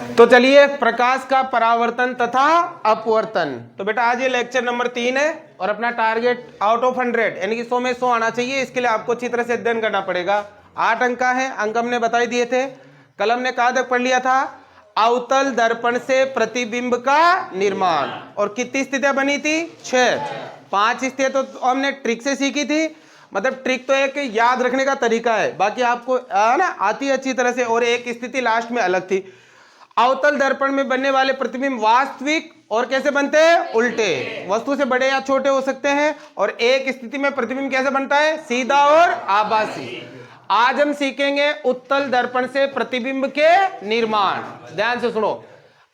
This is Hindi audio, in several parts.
तो चलिए, प्रकाश का परावर्तन तथा अपवर्तन। तो बेटा आज ये लेक्चर नंबर 3 है और अपना टारगेट आउट ऑफ 100 यानी कि 100 में 100 आना चाहिए। इसके लिए आपको अच्छी तरह से अध्ययन करना पड़ेगा। 8 अंक का है, अंक हमने बता ही दिए थे। कल हमने कहाँ तक पढ़ लिया था? अवतल दर्पण से प्रतिबिंब का निर्माण। और कितनी स्थितियां बनी थी? 6। 5 स्थितियां तो हमने ट्रिक से सीखी थी। मतलब ट्रिक तो एक याद रखने का तरीका है, बाकी आपको ना आती है अच्छी तरह से। और एक स्थिति लास्ट में अलग थी। अवतल दर्पण में बनने वाले प्रतिबिंब वास्तविक और कैसे बनते हैं? उल्टे। वस्तु से बड़े या छोटे हो सकते हैं। और एक स्थिति में प्रतिबिंब कैसे बनता है? सीधा और आभासी। आज हम सीखेंगे उत्तल दर्पण से प्रतिबिंब के निर्माण। ध्यान से सुनो।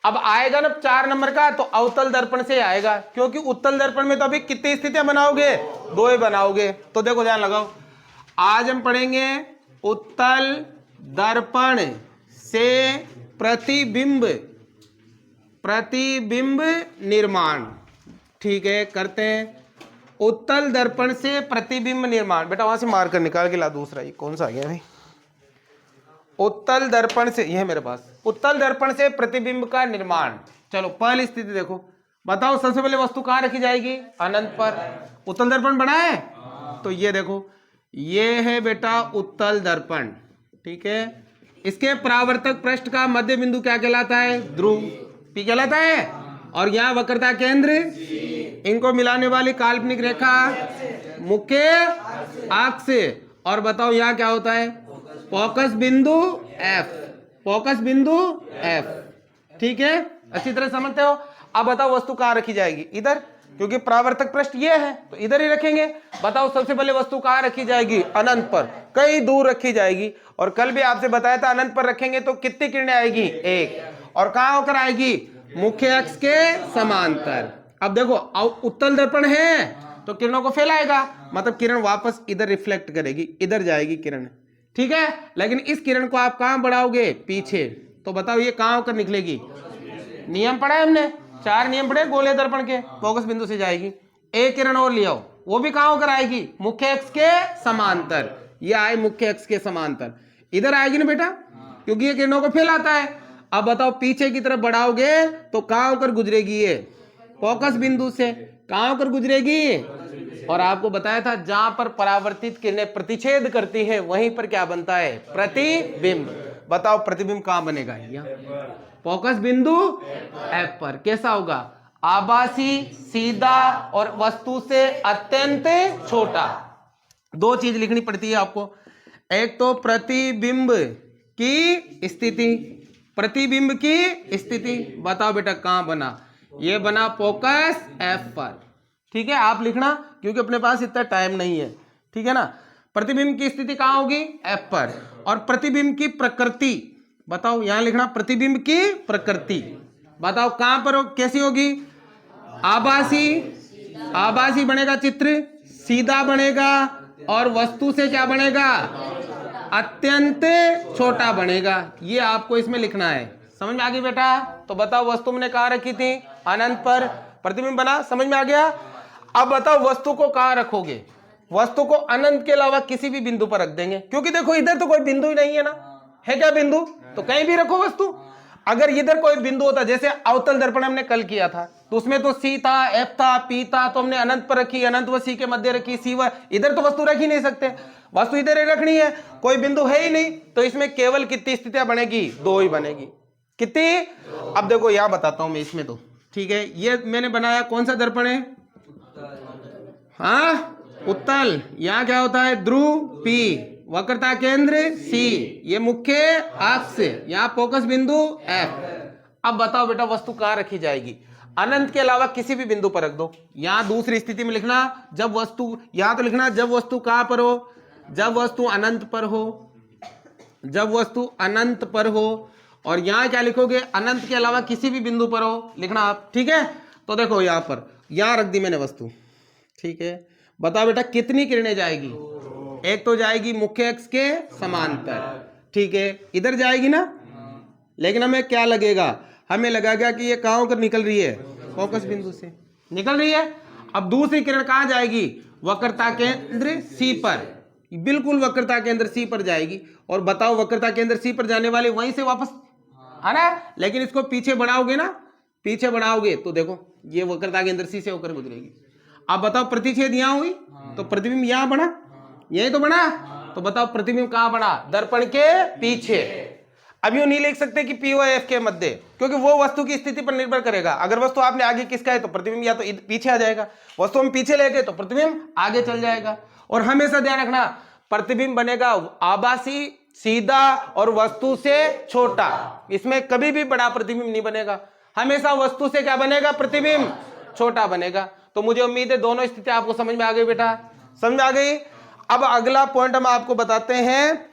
अब आएगा ना 4 नंबर का, तो अवतल दर्पण से आएगा, क्योंकि उत्तल दर्पण में तो अभी कितनी स्थितियां बनाओगे? 2 ही बनाओगे। तो देखो ध्यान लगाओ, आज हम पढ़ेंगे उत्तल दर्पण से प्रतिबिंब निर्माण। ठीक है, करते हैं। उत्तल दर्पण से प्रतिबिंब निर्माण। बेटा वहां से मार्कर निकाल के ला दूसरा। ये कौन सा आ गया भाई? उत्तल दर्पण से, ये है मेरे पास। उत्तल दर्पण से प्रतिबिंब का निर्माण। चलो पहली स्थिति देखो, बताओ सबसे पहले वस्तु कहां रखी जाएगी? अनंत पर। उत्तल दर्पण बना है, तो ये देखो, ये है बेटा उत्तल दर्पण। ठीक है, इसके परावर्तक पृष्ठ का मध्य बिंदु क्या कहलाता है? ध्रुव, पी कहलाता है। और यहाँ वक्रता केंद्र, इनको मिलाने वाली काल्पनिक रेखा मुख्य अक्ष। और बताओ यहाँ क्या होता है? फोकस बिंदु F। फोकस बिंदु F। ठीक है, अच्छी तरह समझते हो। अब बताओ वस्तु कहाँ रखी जाएगी? इधर, क्योंकि परावर्तक पृष्ठ ये है तो इधर ही रखेंगे। बताओ सबसे पहले वस्तु कहाँ रखी जाएगी? अनंत पर। कहीं दूर रखी जाएगी। और कल भी आपसे बताया था अनंत पर रखेंगे तो कितनी किरणें आएगी? 1। और कहाँ होकर आएगी? मुख्य अक्ष के समांतर। अब देखो, उत्तल दर्पण है तो किरणों को फैलाएगा, मतलब किरण वापस इधर रिफ्लेक्ट करेगी, इधर जाएगी किरण। ठीक है, लेकिन इस किरण को आप कहां बढ़ाओगे? पीछे। तो बताओ ये कहां होकर निकलेगी? नियम पढ़ा है हमने, 4 नियम पढ़े गोले दर्पण के। फोकस बिंदु से जाएगी। एक किरण और ले आओ, वो भी कहां होकर आएगी? मुख्य अक्ष के समांतर। ये आए मुख्य अक्ष के समांतर, इधर आएगी ना बेटा, क्योंकि ये किरणों को फैलाता है। अब बताओ पीछे की तरफ बढ़ाओगे तो कहां होकर गुजरेगी? ये फोकस बिंदु से। कहां होकर गुजरेगी? और आपको बताया था जहां पर परावर्तित किरणें प्रतिच्छेद करती है वहीं पर क्या बनता है? प्रतिबिंब। बताओ प्रतिबिंब कहां बनेगा? फोकस बिंदु F पर। कैसा होगा? आभासी, सीधा और वस्तु से अत्यंत छोटा। 2 चीज लिखनी पड़ती है आपको। एक तो प्रतिबिंब की स्थिति। प्रतिबिंब की स्थिति बताओ बेटा कहां बना? ये बना फोकस F पर। ठीक है, आप लिखना, क्योंकि अपने पास इतना टाइम नहीं है। ठीक है ना। प्रतिबिंब की स्थिति कहां होगी? F पर। और प्रतिबिंब की प्रकृति बताओ, यहां लिखना प्रतिबिंब की प्रकृति। बताओ कहां पर कैसी होगी? आभासी। आभासी बनेगा चित्र, सीधा बनेगा, और वस्तु से क्या बनेगा? अत्यंत छोटा बनेगा। ये आपको इसमें लिखना है। समझ में आ गई बेटा? तो बताओ वस्तु मैंने कहां रखी थी? अनंत पर। प्रतिबिंब बना, समझ में आ गया? अब बताओ वस्तु को कहां रखोगे? वस्तु को अनंत के अलावा किसी भी बिंदु पर रख देंगे, क्योंकि देखो इधर तो कोई बिंदु ही नहीं है ना। है क्या बिंदु? तो कहीं भी रखो वस्तु। अगर इधर कोई बिंदु होता, जैसे अवतल दर्पण हमने कल किया था, तो उसमें तो C था, F था, P था, तो हमने अनंत पर रखी, अनंत व C के मध्य रखी, C व। इधर तो वस्तु रख ही नहीं सकते, वस्तु इधर ही रखनी है, कोई बिंदु है ही नहीं। तो इसमें केवल कितनी स्थितियां बनेगी? 2 ही बनेगी। कितनी? अब देखो यहां बताता हूं मैं इसमें तो। ठीक है, ये मैंने बनाया, कौन सा दर्पण है? हाँ, उत्तल। यहाँ क्या होता है? ध्रुव P, वक्रता केंद्र C, ये मुख्य अक्ष, यहाँ फोकस बिंदु F। अब बताओ बेटा वस्तु कहाँ रखी जाएगी? अनंत के अलावा किसी भी बिंदु पर रख दो। यहाँ दूसरी स्थिति में लिखना, जब वस्तु, यहाँ तो लिखना जब वस्तु कहाँ पर हो? जब वस्तु अनंत पर हो। जब वस्तु अनंत पर हो। और यहाँ क्या लिखोगे? अनंत के अलावा किसी भी बिंदु पर हो, लिखना आप। ठीक है, तो देखो यहाँ पर, यहाँ रख दी मैंने वस्तु। ठीक है, बताओ बेटा कितनी किरणें जाएगी? एक तो जाएगी मुख्य अक्ष के समांतर। ठीक है, इधर जाएगी ना। लेकिन हमें क्या लगेगा? हमें लगेगा कि ये कहां होकर निकल रही है? फोकस बिंदु से निकल रही है। अब दूसरी किरण कहां जाएगी? वक्रता केंद्र C पर। बिल्कुल वक्रता केंद्र C पर जाएगी। और बताओ वक्रता केंद्र C पर जाने वाले वहीं से वापस है ना, लेकिन इसको पीछे बढ़ाओगे ना, पीछे बढ़ाओगे तो देखो ये वक्रता केंद्र सी से होकर गुजरेगी। अब बताओ प्रतिच्छेद यहां हुई तो प्रतिबिंब यहां बना, यही तो बना, तो बताओ प्रतिबिंब कहां बना, दर्पण के पीछे। अब यूं नहीं लिख सकते कि पी और एफ के मध्य, क्योंकि वो वस्तु की स्थिति पर निर्भर करेगा। अगर वस्तु आपने आगे किसका है तो प्रतिबिंब या तो पीछे आ जाएगा, वस्तु हम पीछे ले गए तो प्रतिबिंब आगे चल जाएगा। और हमेशा ध्यान रखना प्रतिबिंब बनेगा आभासी, सीधा और वस्तु से छोटा, इसमें कभी भी बड़ा प्रतिबिंब नहीं बनेगा, हमेशा वस्तु से क्या बनेगा, प्रतिबिंब छोटा बनेगा। तो मुझे उम्मीद है दोनों स्थिति आपको समझ में आ गई बेटा, समझ में आ गई। अब अगला पॉइंट हम आपको बताते हैं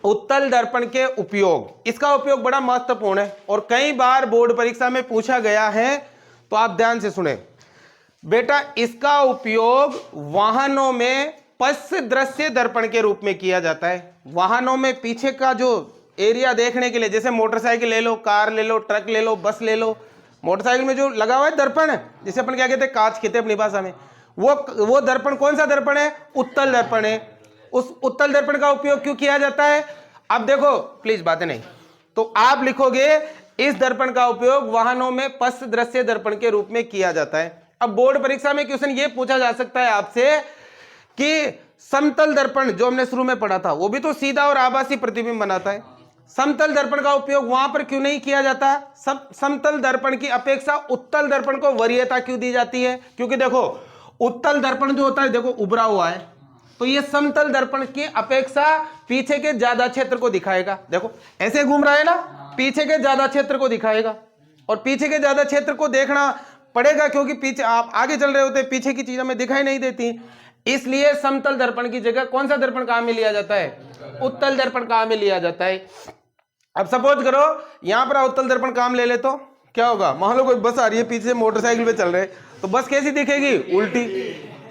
उत्तल दर्पण के उपयोग। इसका उपयोग बड़ा महत्वपूर्ण है और कई बार बोर्ड परीक्षा में पूछा गया है, तो आप ध्यान से सुने बेटा। इसका उपयोग वाहनों में पश्च दृश्य दर्पण के रूप में किया जाता है। वाहनों में पीछे का जो एरिया देखने के लिए, जैसे मोटरसाइकिल ले लो, कार ले लो, ट्रक ले लो, बस ले लो, मोटरसाइकिल में जो लगा हुआ है दर्पण है, जिसे अपन क्या कहते हैं, कांच कहते हैं अपनी भाषा में, वो दर्पण कौन सा दर्पण है, उत्तल दर्पण है। उस उत्तल दर्पण का उपयोग क्यों किया जाता है, अब देखो प्लीज बातें नहीं, तो आप लिखोगे इस दर्पण का उपयोग वाहनों में पश्च दृश्य दर्पण के रूप में किया जाता है। अब बोर्ड परीक्षा में क्वेश्चन ये पूछा जा सकता है आपसे कि समतल दर्पण जो हमने शुरू में पढ़ा था, वो भी तो सीधा और आभासी प्रतिबिंब बनाता है, समतल दर्पण का उपयोग वहां पर क्यों नहीं किया जाता। समतल दर्पण की अपेक्षा उत्तल दर्पण को वरीयता क्यों दी जाती है, क्योंकि देखो उत्तल दर्पण जो होता है देखो उभरा हुआ है, तो ये समतल दर्पण की अपेक्षा पीछे के ज्यादा क्षेत्र को दिखाएगा। देखो ऐसे घूम रहा है ना, पीछे के ज्यादा क्षेत्र को दिखाएगा, और पीछे के ज्यादा क्षेत्र को देखना पड़ेगा क्योंकि पीछे आप आगे चल रहे होते, पीछे की चीजें हमें दिखाई नहीं देती, इसलिए समतल दर्पण की जगह कौन सा दर्पण काम में लिया जाता है, उत्तल दर्पण काम में लिया जाता है। अब सपोज करो यहां पर उत्तल दर्पण काम ले ले तो क्या होगा, मान लो कोई बस आ रही है पीछे, मोटरसाइकिल पे चल रहे हैं, तो बस कैसी दिखेगी, उल्टी।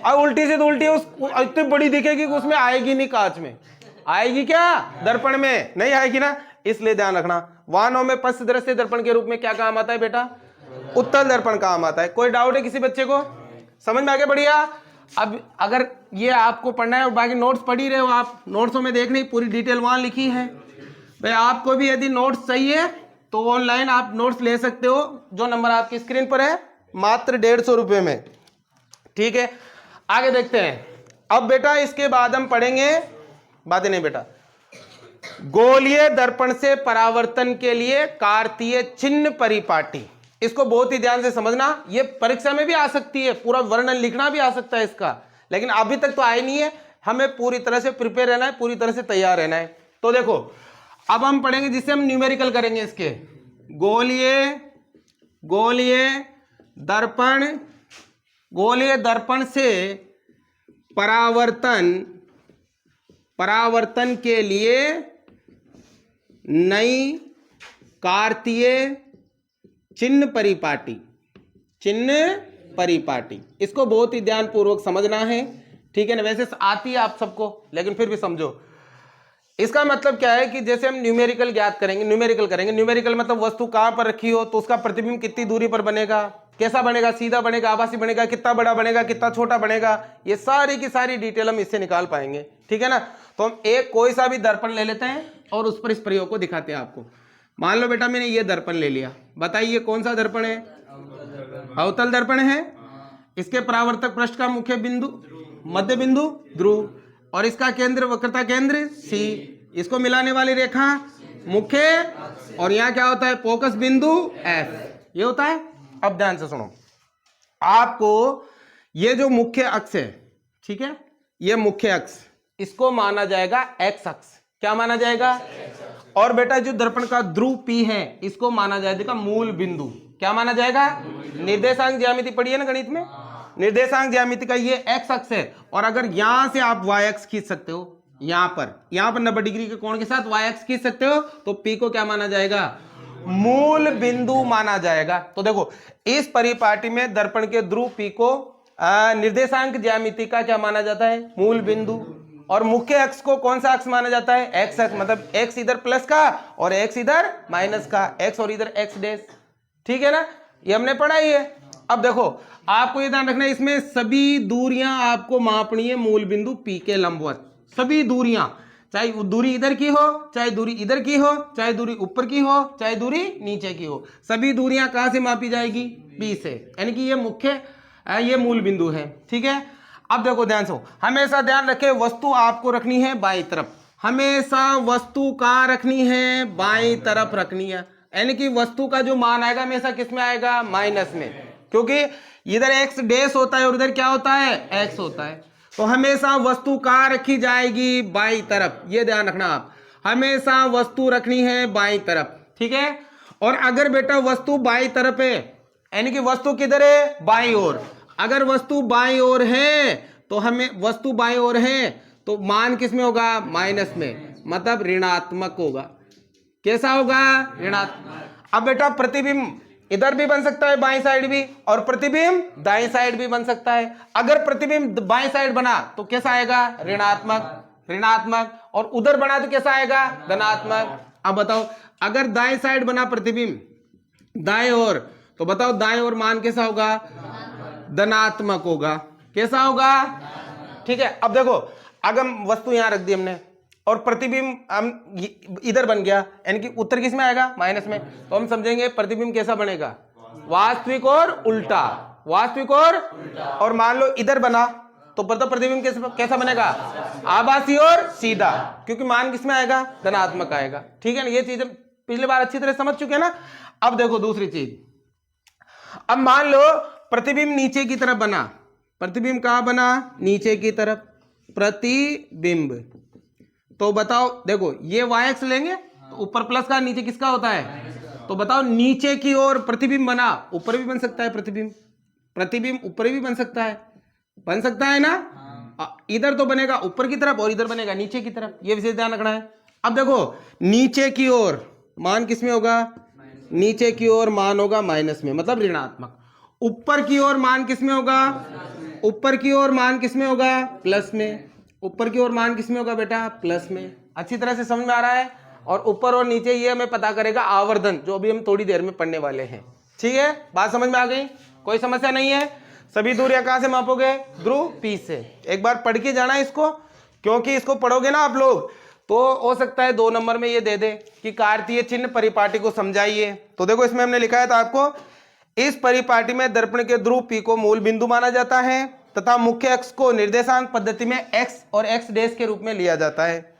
अब उल्टी से तो उल्टी उस इतनी बड़ी दिखेगी कि उसमें आएगी नहीं, कांच में आएगी क्या, दर्पण में नहीं आएगी ना। इसलिए ध्यान रखना वाहनों में पश्च दृश्य दर्पण के रूप में क्या काम आता है बेटा, उत्तल दर्पण काम आता है। कोई डाउट है किसी बच्चे को, समझ में आगे बढ़िया। अब अगर ये आपको पढ़ना है और बाकी नोट्स पढ़ ही रहे हो आप, नोट्सों में देखने पूरी डिटेल वहां लिखी है भाई। आपको भी यदि नोट्स चाहिए तो ऑनलाइन आप नोट्स ले सकते हो, जो नंबर आपकी स्क्रीन पर है, मात्र 150 रुपये में, ठीक है। आगे देखते हैं। अब बेटा इसके बाद हम पढ़ेंगे, बातें नहीं बेटा, गोलीय दर्पण से परावर्तन के लिए कार्तीय चिन्ह परिपाटी। इसको बहुत ही ध्यान से समझना, ये परीक्षा में भी आ सकती है, पूरा वर्णन लिखना भी आ सकता है इसका, लेकिन अभी तक तो आए नहीं है, हमें पूरी तरह से प्रिपेयर रहना है, पूरी तरह से तैयार रहना है। तो देखो अब हम पढ़ेंगे जिससे हम न्यूमेरिकल करेंगे इसके, गोलीय दर्पण से परावर्तन के लिए नई कार्तीय चिन्ह परिपाटी, इसको बहुत ही ध्यान पूर्वक समझना है, ठीक है ना। वैसे आती है आप सबको, लेकिन फिर भी समझो। इसका मतलब क्या है कि जैसे हम न्यूमेरिकल ज्ञात करेंगे, न्यूमेरिकल मतलब वस्तु कहां पर रखी हो तो उसका प्रतिबिंब कितनी दूरी पर बनेगा, कैसा बनेगा, सीधा बनेगा, आभासी बनेगा, कितना बड़ा बनेगा, कितना छोटा बनेगा, ये सारी की सारी डिटेल हम इससे निकाल पाएंगे, ठीक है ना। तो हम एक कोई सा भी दर्पण ले लेते हैं और उस पर इस प्रयोग को दिखाते हैं आपको। मान लो बेटा मैंने ये दर्पण ले लिया, बताइए कौन सा दर्पण है, अवतल दर्पण है। इसके परावर्तक पृष्ठ का मुख्य बिंदु, मध्य बिंदु ध्रुव, और इसका केंद्र वक्रता केंद्र सी, इसको मिलाने वाली रेखा मुख्य, और यहाँ क्या होता है, फोकस बिंदु एफ, ये होता है। अब ध्यान से सुनो, आपको ये जो मुख्य अक्ष है, ठीक है, ये मुख्य अक्ष, इसको माना जाएगा एक्स अक्ष, क्या माना जाएगा, और बेटा जो दर्पण का ध्रुव पी है इसको माना जाएगा मूल बिंदु, क्या माना जाएगा, निर्देशांक ज्यामिति पढ़ी है ना गणित में, निर्देशांक ज्यामिति का ये एक्स अक्ष है, और अगर यहां से आप वाई अक्ष खींच सकते हो, यहां पर 90 डिग्री के कोण के साथ वाई अक्ष खींच सकते हो, तो पी को क्या माना जाएगा, मूल बिंदु माना जाएगा। तो देखो इस परिपाटी में दर्पण के ध्रुव पी को निर्देशांक ज्यामिति का क्या माना जाता है, मूल बिंदु, और मुख्य अक्ष को कौन सा अक्ष माना जाता है, एक्स अक्ष, मतलब एक्स इधर प्लस का और एक्स इधर माइनस का, एक्स और इधर एक्स डैश, ठीक है ना, ये हमने पढ़ा ही है। अब देखो आपको ये ध्यान रखना है, इसमें सभी दूरियां आपको मापनी है मूल बिंदु पी के लंबवत, सभी दूरियां, चाहे वो दूरी इधर की हो, चाहे दूरी इधर की हो, चाहे दूरी ऊपर की हो, चाहे दूरी नीचे की हो, सभी दूरियां कहां से मापी जाएगी? P से। यानी कि ये मुख्य ये मूल बिंदु है। ठीक है, अब देखो ध्यान से, हमेशा ध्यान रखें वस्तु आपको रखनी है बाईं तरफ, हमेशा वस्तु कहां रखनी है? बाईं तरफ रखनी है। यानी कि वस्तु का जो मान आएगा हमेशा किस में आएगा? माइनस में, क्योंकि इधर एक्स डैश होता है और इधर क्या होता है? एक्स होता है। तो हमेशा वस्तु कहां रखी जाएगी? बाईं तरफ। ये ध्यान रखना आप, हमेशा वस्तु रखनी है बाईं तरफ। ठीक है, और अगर बेटा वस्तु बाईं तरफ है, यानी कि वस्तु किधर है? बाईं ओर। अगर वस्तु बाईं ओर है तो हमें वस्तु बाईं ओर है तो मान किस में होगा? माइनस में, मतलब ऋणात्मक होगा। कैसा होगा? ऋणात्मक। अब बेटा प्रतिबिंब इधर भी बन सकता है बाईं साइड भी, और प्रतिबिंब दाईं साइड भी बन सकता है। अगर प्रतिबिंब बाईं साइड बना तो कैसा आएगा? ऋणात्मक। ऋणात्मक। और उधर बना तो कैसा आएगा? धनात्मक। अब बताओ, अगर दाईं साइड बना प्रतिबिंब दाएं ओर, तो बताओ दाएं ओर मान कैसा होगा? धनात्मक होगा। कैसा होगा? ठीक है, अब देखो अगर वस्तु यहां रख दी हमने और प्रतिबिंब हम इधर बन गया, यानी कि उत्तर किस में आएगा? माइनस में, तो हम समझेंगे प्रतिबिंब कैसा बनेगा? वास्तविक और उल्टा। वास्तविक और मान लो इधर बना तो बताओ प्रतिबिंब कैसा बनेगा? आभासी और सीधा, क्योंकि मान किस में आएगा? धनात्मक आएगा। ठीक है ना, ये चीज पिछली बार अच्छी तरह समझ चुके हैं ना। अब देखो दूसरी चीज, अब मान लो प्रतिबिंब नीचे की तरफ बना। प्रतिबिंब कहां बना? नीचे की तरफ। प्रतिबिंब, तो बताओ देखो ये y एक्स लेंगे तो ऊपर प्लस का, नीचे किसका होता है? तो बताओ नीचे की ओर प्रतिबिंब बना, ऊपर भी बन सकता है प्रतिबिंब। प्रतिबिंब ऊपर भी बन सकता है, बन सकता है ना। इधर तो बनेगा ऊपर की तरफ और इधर बनेगा नीचे की तरफ, ये विशेष ध्यान रखना है। अब देखो नीचे की ओर मान किस में होगा? नीचे की ओर मान होगा माइनस में, मतलब ऋणात्मक। ऊपर की ओर मान किस में होगा? ऊपर की ओर मान किस में होगा? प्लस में। ऊपर की ओर मान किस में होगा बेटा? प्लस में। अच्छी तरह से समझ में आ रहा है। और ऊपर और नीचे ये हमें पता करेगा आवर्धन, जो अभी हम थोड़ी देर में पढ़ने वाले हैं। ठीक है, बात समझ में आ गई? कोई समस्या नहीं है। सभी दूरियां कहां से मापोगे? ध्रुव P से। एक बार पढ़ के जाना इसको, क्योंकि इसको पढ़ोगे ना आप लोग तो हो सकता है 2 नंबर में ये दे दे कि कार्तीय चिन्ह परिपाटी को समझाइए। तो देखो इसमें हमने लिखा है था आपको, इस परिपाटी में दर्पण के ध्रुव P को मूल बिंदु माना जाता है तथा मुख्य अक्ष को निर्देशांक पद्धति में x और x डैश के रूप में लिया जाता है।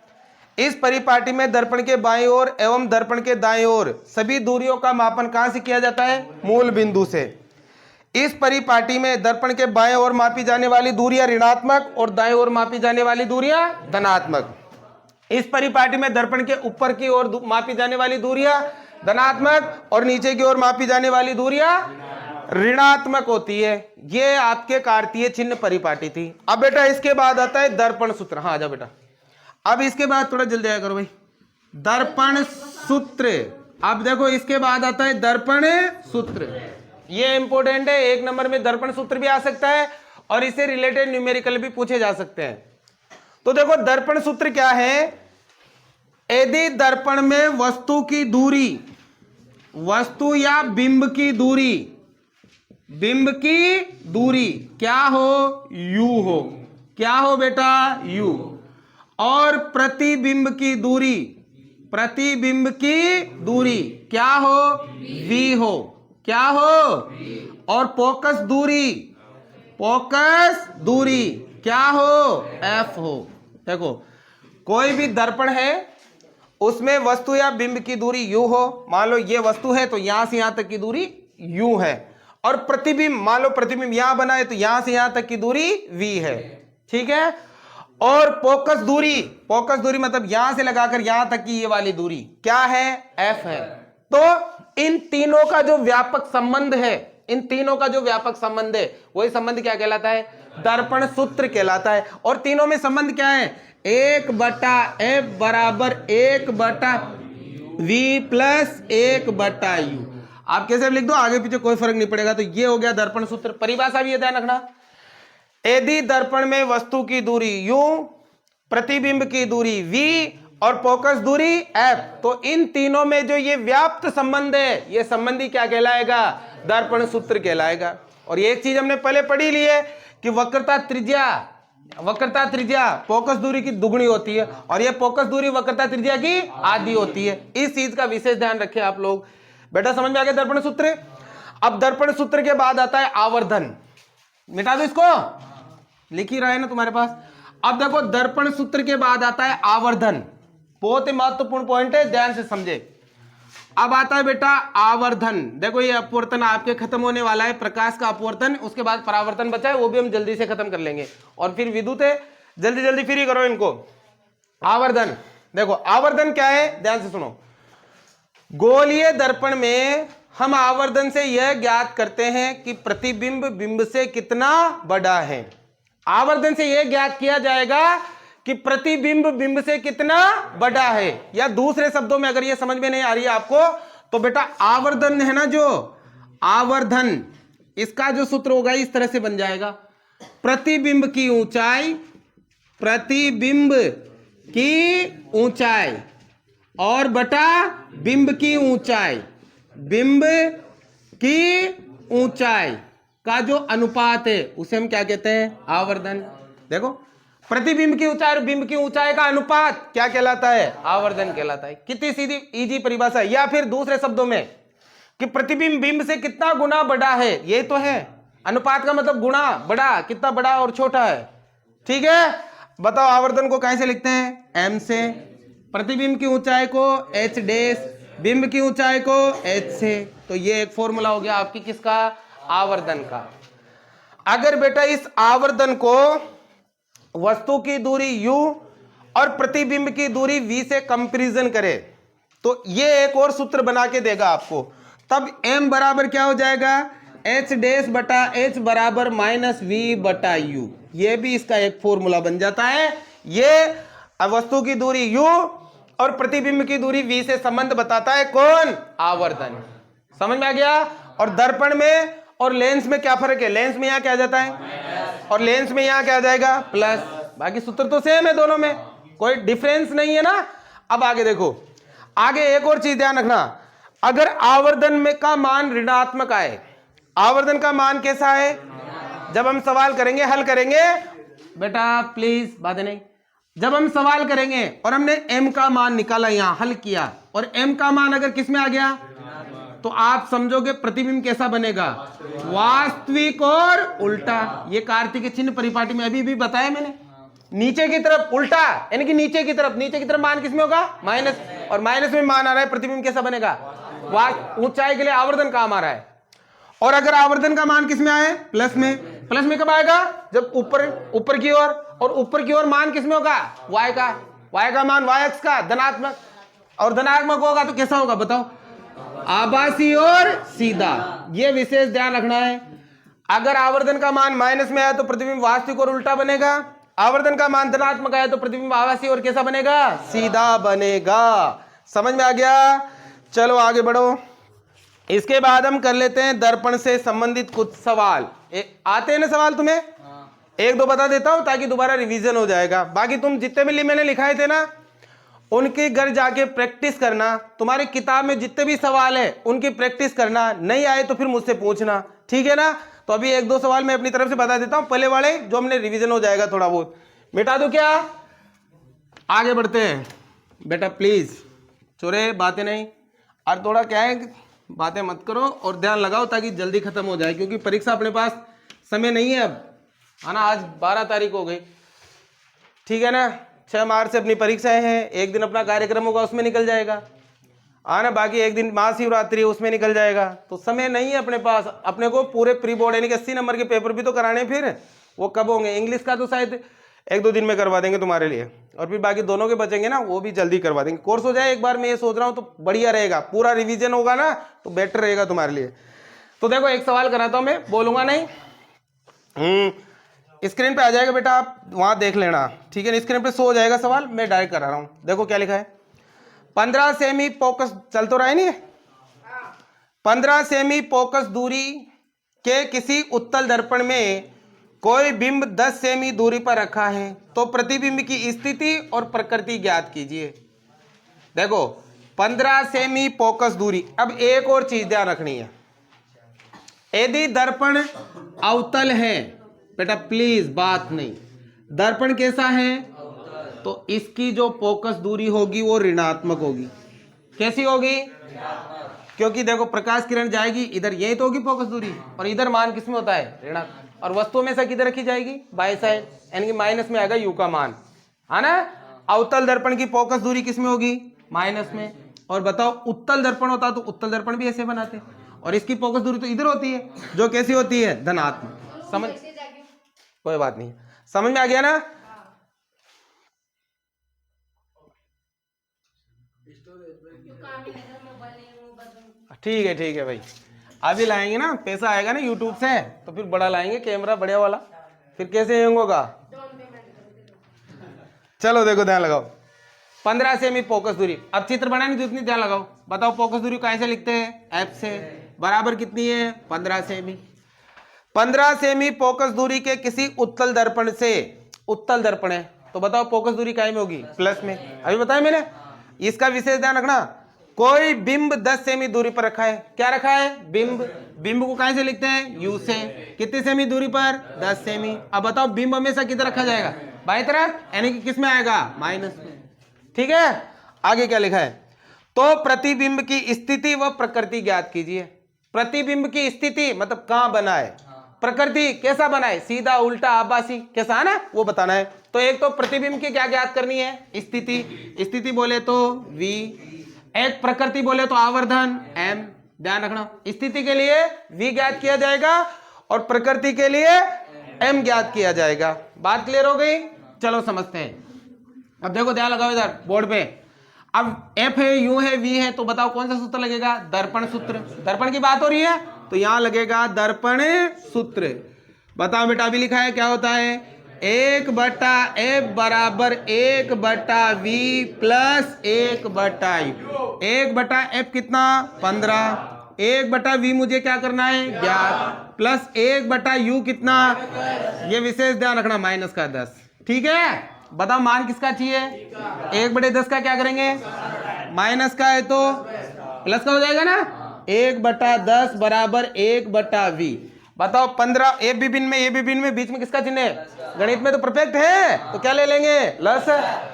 इस परिपाटी में दर्पण के बाईं ओर एवं दर्पण के दाईं ओर सभी दूरियों का मापन कहां से किया जाता है? मूल बिंदु से। इस परिपाटी में दर्पण के बाएं ओर मापी जाने वाली दूरियां ऋणात्मक और दाएं ओर मापी जाने वाली दूरियां धनात्मक। इस परिपाटी में दर्पण के ऊपर की ओर मापी जाने वाली दूरियां धनात्मक और नीचे की ओर मापी जाने वाली दूरियां ऋणात्मक होती है। ये आपके कार्तीय चिन्ह परिपाटी थी। अब बेटा इसके बाद आता है दर्पण सूत्र। हाँ आजा बेटा, अब इसके बाद थोड़ा जल्दी आया करो भाई। दर्पण सूत्र, अब देखो इसके बाद आता है दर्पण सूत्र। ये इंपॉर्टेंट है, 1 नंबर में दर्पण सूत्र भी आ सकता है और इससे रिलेटेड न्यूमेरिकल भी पूछे जा सकते हैं। तो देखो दर्पण सूत्र क्या है? यदि दर्पण में वस्तु की दूरी, वस्तु या बिंब की दूरी, बिंब की दूरी क्या हो? u हो। क्या हो बेटा? u। और प्रतिबिंब की दूरी, प्रतिबिंब की दूरी क्या हो? v हो। क्या हो? और फोकस दूरी, फोकस दूरी क्या हो? f हो। देखो कोई भी दर्पण है उसमें वस्तु या बिंब की दूरी u हो। मान लो ये वस्तु है तो यहां से यहां तक की दूरी u है, और प्रतिबिंब मान लो प्रतिबिंब यहां बना है तो यहां से यहां तक की दूरी v है। ठीक है, और फोकस दूरी, फोकस दूरी मतलब यहां से लगाकर यहां तक की ये वाली दूरी क्या है? f है। तो इन तीनों का जो व्यापक संबंध है, इन तीनों का जो व्यापक संबंध है वही संबंध क्या कहलाता है? दर्पण सूत्र कहलाता है। और तीनों में संबंध क्या है? 1/f बराबर 1/v प्लस 1/u। आप कैसे लिख दो, आगे पीछे कोई फर्क नहीं पड़ेगा। तो ये हो गया दर्पण सूत्र। परिभाषा भी ये ध्यान रखना, यदि दर्पण में वस्तु की दूरी u, प्रतिबिंब की दूरी v और फोकस दूरी f, तो इन तीनों में जो ये व्याप्त संबंध है ये संबंधी क्या कहलाएगा? दर्पण सूत्र कहलाएगा। और ये एक चीज हमने पहले पढ़ी ली है कि वक्रता त्रिज्या वक्रता त्रिज्या फोकस दूरी की दुगनी होती है और ये फोकस दूरी वक्रता त्रिज्या की आधी होती है। इस चीज का विशेष ध्यान रखें आप लोग। बेटा समझ में आ गया दर्पण सूत्र। अब दर्पण सूत्र के बाद आता है आवर्धन। मिटा दो इसको, लिख ही रहा है ना तुम्हारे पास। अब देखो दर्पण सूत्र के बाद आता है आवर्धन, बहुत ही महत्वपूर्ण पॉइंट है, ध्यान से समझे। अब आता है बेटा आवर्धन। देखो ये अपवर्तन आपके खत्म होने वाला है, प्रकाश का अपवर्तन, उसके बाद परावर्तन बचा है, वो भी हम जल्दी से खत्म कर लेंगे। और फिर विद्युत है, जल्दी जल्दी फ्री करो इनको। आवर्धन, देखो आवर्धन क्या है, ध्यान से सुनो। गोलीय दर्पण में हम आवर्धन से यह ज्ञात करते हैं कि प्रतिबिंब बिंब से कितना बड़ा है। आवर्धन से यह ज्ञात किया जाएगा कि प्रतिबिंब बिंब से कितना बड़ा है, या दूसरे शब्दों में अगर ये समझ में नहीं आ रही है आपको तो बेटा आवर्धन है ना, जो आवर्धन, इसका जो सूत्र होगा इस तरह से बन जाएगा। प्रतिबिंब की ऊंचाई, प्रतिबिंब की ऊंचाई और बटा बिंब की ऊंचाई, बिंब की ऊंचाई का जो अनुपात है उसे हम क्या कहते हैं, आवर्धन। देखो प्रतिबिंब की ऊंचाई और बिंब की ऊंचाई का अनुपात क्या कहलाता है, आवर्धन कहलाता है। कितनी सीधी इजी परिभाषा है। या फिर दूसरे शब्दों में कि प्रतिबिंब बिंब से कितना गुना बड़ा है, ये तो है। अनुपात का मतलब गुणा, बड़ा, कितना बड़ा और छोटा है। ठीक है, बताओ आवर्धन को कैसे लिखते हैं, एम से। प्रतिबिंब की ऊंचाई को एच डैश, बिंब की ऊंचाई को एच से। तो ये एक फॉर्मूला हो गया आपकी किसका, आवर्धन का। अगर बेटा इस आवर्धन को वस्तु की दूरी u और प्रतिबिंब की दूरी v से कंपैरिजन करे तो ये एक और सूत्र बना के देगा आपको। तब m बराबर क्या हो जाएगा, h डैश बटा h बराबर माइनस v बटा u। ये भी इसका एक फॉर्मूला बन जाता है। ये वस्तु की दूरी u और प्रतिबिंब की दूरी v से संबंध बताता है कौन, आवर्धन। समझ में आ गया। और दर्पण में और लेंस में क्या फर्क है, लेंस में यहां क्या आ जाता है और लेंस में यहां क्या आ जाएगा, प्लस। बाकी सूत्र तो सेम है दोनों में, कोई डिफरेंस नहीं है ना। अब आगे देखो, आगे एक और चीज ध्यान रखना। अगर आवर्धन में का मान ऋणात्मक आए, आवर्धन का मान कैसा है, जब हम सवाल करेंगे हल करेंगे बेटा प्लीज बातें नहीं, जब हम सवाल करेंगे और हमने m का मान निकाला, यहां हल किया और m का मान अगर किस में आ गया तो आप समझोगे प्रतिबिंब कैसा बनेगा, वास्तविक और उल्टा। ये कार्तिक के चिन्ह परिपाटी में अभी भी बताया मैंने, नीचे की तरफ उल्टा, यानी कि नीचे की तरफ मान किसमें होगा, माइनस, और माइनस में मान आ रहा है, प्रतिबिंब कैसा बनेगा, ऊंचाई के लिए आवर्धन काम आ रहा है। और अगर आवर्धन का मान किसमें आए, प्लस में। प्लस में कब आएगा, जब ऊपर की ओर, और ऊपर की ओर मान किसमें होगा, y का मान y अक्ष का धनात्मक, और धनात्मक होगा तो कैसा होगा बताओ, आभासी और सीधा। ये विशेष ध्यान रखना है। अगर आवर्धन का मान माइनस में आया तो प्रतिबिंब वास्तविक और उल्टा बनेगा, आवर्धन का मान धनात्मक आया तो प्रतिबिंब आभासी और कैसा बनेगा, सीधा बनेगा। समझ में आ गया। चलो आगे बढ़ो। इसके बाद हम कर लेते हैं दर्पण से संबंधित कुछ सवाल। आते हैं ना सवाल तुम्हें, एक दो बता देता हूं ताकि दोबारा रिवीजन हो जाएगा। बाकी तुम जितने भी मैंने लिखाए थे ना उनके घर जाके प्रैक्टिस करना। तुम्हारी किताब में जितने भी सवाल है उनकी प्रैक्टिस करना, नहीं आए तो फिर मुझसे पूछना, ठीक है ना। तो अभी एक दो सवाल मैं अपनी तरफ से बता देता हूं, पहले वाले जो हमने रिवीजन हो जाएगा थोड़ा बहुत। मिटा दो क्या, आगे बढ़ते हैं बेटा प्लीज, चोरे बातें नहीं। और थोड़ा क्या है, बातें मत करो और ध्यान लगाओ ताकि जल्दी खत्म हो जाए, क्योंकि परीक्षा अपने पास समय नहीं है अब, है ना। आज 12 तारीख हो गई, ठीक है ना। 6 मार्च से अपनी परीक्षाएं हैं, एक दिन अपना कार्यक्रम होगा उसमें निकल जाएगा, ना। बाकी एक दिन महाशिवरात्रि है उसमें निकल जाएगा, तो समय नहीं है अपने पास। अपने को पूरे प्री बोर्ड यानी कि 80 नंबर के पेपर भी तो कराने, फिर वो कब होंगे। इंग्लिश का तो शायद 1-2 दिन में करवा देंगे तुम्हारे लिए, और फिर बाकी दोनों के बचेंगे ना, वो भी जल्दी करवा देंगे। कोर्स हो जाए एक बार, मैं ये सोच रहा हूँ तो बढ़िया रहेगा, पूरा रिविजन होगा ना तो बेटर रहेगा तुम्हारे लिए। तो देखो एक सवाल कराता हूँ, मैं बोलूंगा नहीं, स्क्रीन पे आ जाएगा बेटा, आप वहां देख लेना, ठीक है ना। स्क्रीन पे शो हो जाएगा सवाल, मैं डायरेक्ट करा रहा हूं। देखो क्या लिखा है, 15 सेमी फोकस, चल तो रहा है नहीं, 15 सेमी फोकस दूरी के किसी उत्तल दर्पण में कोई बिंब 10 सेमी दूरी पर रखा है, तो प्रतिबिंब की स्थिति और प्रकृति ज्ञात कीजिए। देखो 15 सेमी फोकस दूरी। अब एक और चीज ध्यान रखनी है, यदि दर्पण अवतल है बेटा प्लीज बात नहीं, दर्पण कैसा है? तो इसकी जो फोकस दूरी होगी वो ऋणात्मक होगी। कैसी होगी? क्योंकि देखो प्रकाश किरण जाएगी इधर, यही तो होगी फोकस दूरी, और इधर मान किसमें होता है? ऋणात्मक। और वस्तु में से किधर रखी जाएगी? बाएं साइड, यानी कि माइनस में आएगा यू का मान, है ना। अवतल दर्पण की फोकस दूरी किसमें होगी? माइनस में। और बताओ उत्तल दर्पण होता तो उत्तल दर्पण भी ऐसे बनाते, और इसकी फोकस दूरी तो इधर होती है, जो कैसी होती है? धनात्मक। समझ, कोई बात नहीं, समझ में आ गया ना। ठीक है भाई, अभी लाएंगे ना, पैसा आएगा ना यूट्यूब से, तो फिर बड़ा लाएंगे कैमरा, बढ़िया वाला, फिर कैसे हैंग होगा। चलो देखो, ध्यान लगाओ, 15 सेमी फोकस दूरी। अब चित्र बनाने जितनी ध्यान लगाओ, बताओ फोकस दूरी कैसे लिखते हैं? एफ से। बराबर कितनी है? 15 सेमी। 15 सेमी फोकस दूरी के किसी उत्तल दर्पण से, उत्तल दर्पण है तो बताओ फोकस दूरी काय में होगी? प्लस में। अभी बताया मैंने, इसका विशेष ध्यान रखना। कोई बिंब 10 सेमी दूरी पर रखा है, क्या रखा है? बिंब। बिंब को कैसे लिखते हैं? यू से। कितनी सेमी दूरी पर? 10 सेमी। अब बताओ बिंब हमेशा किधर रखा जाएगा? बाईं तरफ, यानी कि किस में आएगा? माइनस में। ठीक है, आगे क्या लिखा है? तो प्रतिबिंब की स्थिति व प्रकृति ज्ञात कीजिए। प्रतिबिंब की स्थिति मतलब कहां बना है, प्रकृति कैसा बना है, सीधा, उल्टा, आभासी, कैसा है ना, वो बताना है। तो एक तो प्रतिबिंब की क्या ज्ञात करनी है? स्थिति। स्थिति बोले तो V, एक प्रकृति बोले तो आवर्धन M। ध्यान रखना, स्थिति के लिए V ज्ञात किया जाएगा और प्रकृति के लिए M ज्ञात किया जाएगा। बात क्लियर हो गई? चलो समझते हैं। अब देखो, ध्यान लगाओ इधर बोर्ड पे। अब F है, U है, V है, तो बताओ कौन सा सूत्र लगेगा? दर्पण सूत्र। दर्पण की बात हो रही है तो यहां लगेगा दर्पण सूत्र। बताओ बेटा, अभी लिखा है क्या होता है? 1/F बराबर 1/V प्लस 1/U। 1/F कितना? 15। 1/V मुझे क्या करना है? ज्ञात। प्लस 1/U कितना? ये विशेष ध्यान रखना, माइनस का 10। ठीक है, बताओ मान किसका चाहिए? 1/10 का क्या करेंगे? माइनस का है तो प्लस का हो जाएगा ना। 1/10 बराबर 1/V। बताओ 15, ए बी भिन्न में बीच में किसका चिन्ह है? गणित में तो परफेक्ट है, तो क्या ले लेंगे? लस।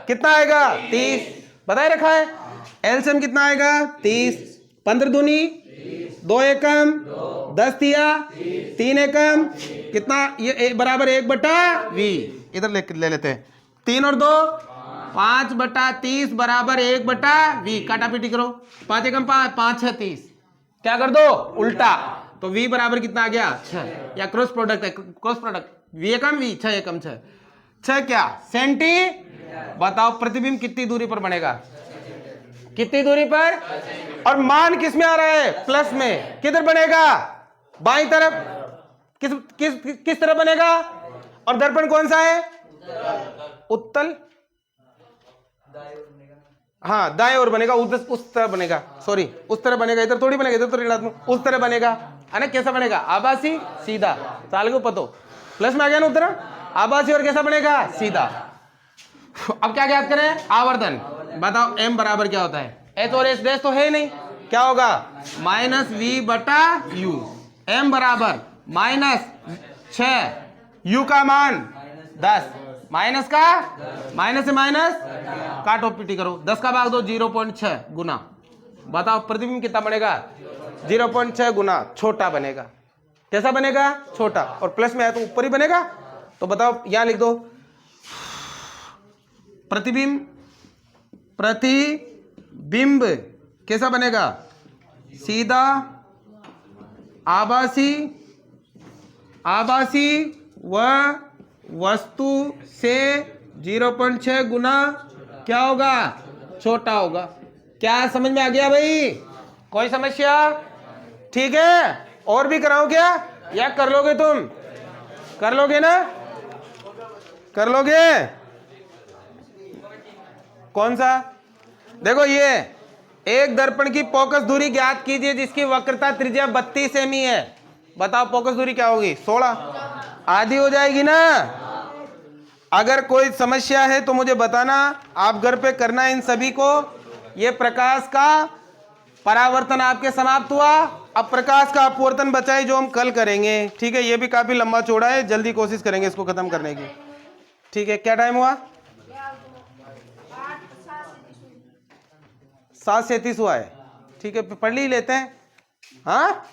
कितना आएगा? 30। बताए रखा है। एलसीएम कितना आएगा? 30। 15 दूनी 2 एकम, 10 तिया 3 एकम, कितना? ये बराबर 1/V। इधर ले लेते हैं, 3 और 2 5/30 बराबर 1/V। काटा पीटी करो, 5 एकम 5, 5 6 30। क्या कर दो? उल्टा। तो V बराबर कितना आ गया? 6। या क्रॉस प्रोडक्ट है, क्रॉस प्रोडक्ट, V एकम V, 6 एकम 6, 6 क्या? सेंटी। बताओ प्रतिबिंब कितनी दूरी पर बनेगा? कितनी दूरी पर? और मान किस में आ रहा है? प्लस में। किधर बनेगा? बाईं तरफ। किस किस किस तरफ बनेगा? और दर्पण कौन सा है? उत्तल। हाँ, दाएं ओर बनेगा, उस तरह बनेगा, सॉरी उस तरह बनेगा, इधर थोड़ी बनेगा, इधर तो ऋणात्मक, उस तरह बनेगा, है ना। कैसा बनेगा? आभासी, सीधा। साल को पतो प्लस में आ गया ना उत्तर। आभासी और कैसा बनेगा? सीधा। अब क्या ज्ञात करें? आवर्धन। बताओ M बराबर क्या होता है? H और H डैश तो है नहीं, क्या होगा? -V/U। M बराबर -6, U का मान 10, माइनस का, माइनस से माइनस काटो पीटी करो, 10 का भाग दो, 0.6 गुना। बताओ प्रतिबिंब कितना बनेगा? 0.6 गुना, छोटा बनेगा। कैसा बनेगा? छोटा। और प्लस में है तो ऊपर ही बनेगा। तो बताओ, यहां लिख दो प्रतिबिंब, प्रतिबिंब कैसा बनेगा? सीधा, आभासी, आभासी व वस्तु से 0.6 गुना क्या होगा? छोटा होगा। क्या समझ में आ गया भाई? कोई समस्या? ठीक है, और भी कराओ क्या, या कर लोगे तुम? कर लोगे ना? कर लोगे? कौन सा? देखो, ये एक दर्पण की फोकस दूरी ज्ञात कीजिए जिसकी वक्रता त्रिज्या 32 सेमी है। बताओ फोकस दूरी क्या होगी? 16। आधी हो जाएगी ना। अगर कोई समस्या है तो मुझे बताना, आप घर पे करना इन सभी को। ये प्रकाश का परावर्तन आपके समाप्त हुआ। अब प्रकाश का अपवर्तन बचाए जो हम कल करेंगे। ठीक है, ये भी काफी लंबा चौड़ा है, जल्दी कोशिश करेंगे इसको खत्म करने की। ठीक है, क्या टाइम हुआ? 7:37 हुआ है। ठीक है, पढ़ ही लेते हैं। हाँ